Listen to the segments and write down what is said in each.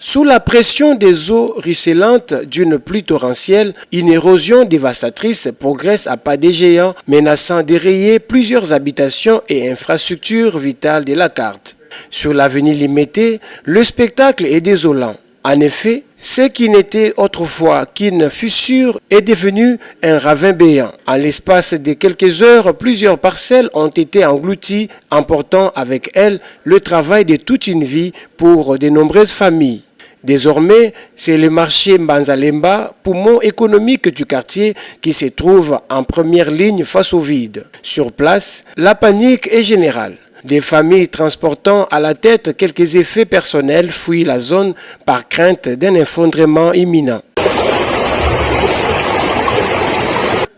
Sous la pression des eaux ruisselantes d'une pluie torrentielle, une érosion dévastatrice progresse à pas des géants, menaçant d'érayer plusieurs habitations et infrastructures vitales de la carte. Sur l'avenue Limété, le spectacle est désolant. En effet, ce qui n'était autrefois qu'une fissure est devenu un ravin béant. En l'espace de quelques heures, plusieurs parcelles ont été englouties, emportant avec elles le travail de toute une vie pour de nombreuses familles. Désormais, c'est le marché Mbanzalemba, poumon économique du quartier, qui se trouve en première ligne face au vide. Sur place, la panique est générale. Des familles transportant à la tête quelques effets personnels fuient la zone par crainte d'un effondrement imminent.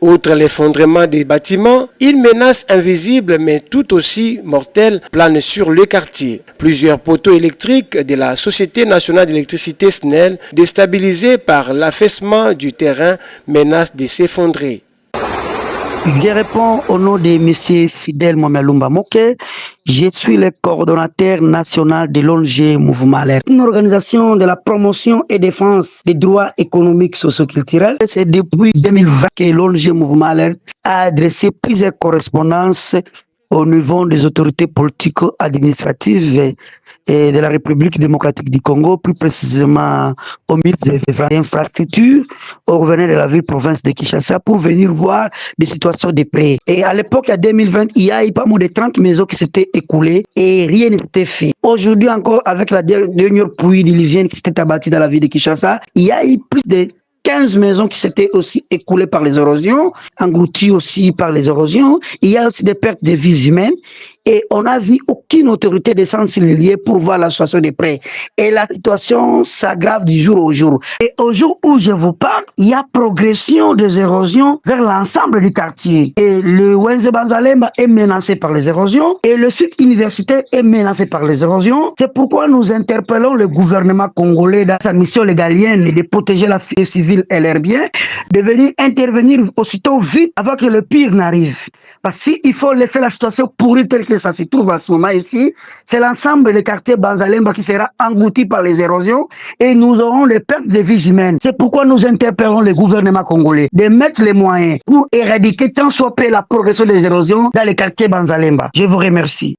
Outre l'effondrement des bâtiments, une menace invisible mais tout aussi mortelle plane sur le quartier. Plusieurs poteaux électriques de la Société nationale d'électricité SNEL, déstabilisés par l'affaissement du terrain, menacent de s'effondrer. Je réponds au nom de M. Fidel Momelumba Moke. Je suis le coordonnateur national de l'ONG Mouvement Alert, une organisation de la promotion et défense des droits économiques socioculturels. C'est depuis 2020 que l'ONG Mouvement Alert a adressé plusieurs correspondances au niveau des autorités politico-administratives et de la République démocratique du Congo, plus précisément au ministre des Infrastructures, au gouverneur de la ville-province de Kinshasa, pour venir voir des situations de près. Et à l'époque, en 2020, il y a eu pas moins de 30 maisons qui s'étaient écoulées et rien n'était fait. Aujourd'hui encore, avec la dernière pluie diluvienne qui s'était abattue dans la ville de Kinshasa, il y a eu plus de 15 maisons qui s'étaient aussi écoulées par les érosions, englouties aussi par les érosions. Il y a aussi des pertes de vies humaines. Et on n'a vu aucune autorité de sensibiliser pour voir la situation de près. Et la situation s'aggrave du jour au jour. Et au jour où je vous parle, il y a progression des érosions vers l'ensemble du quartier. Et le Wenze Banzalemba est menacé par les érosions. Et le site universitaire est menacé par les érosions. C'est pourquoi nous interpellons le gouvernement congolais dans sa mission légalienne de protéger la vie civile et leurs biens, de venir intervenir aussitôt vite avant que le pire n'arrive. Parce qu'il faut laisser la situation pourrie telle que ça se trouve à ce moment ici, c'est l'ensemble des quartiers Banzalemba qui sera englouti par les érosions et nous aurons les pertes de vies humaines. C'est pourquoi nous interpellons le gouvernement congolais de mettre les moyens pour éradiquer tant soit peu la progression des érosions dans les quartiers Banzalemba. Je vous remercie.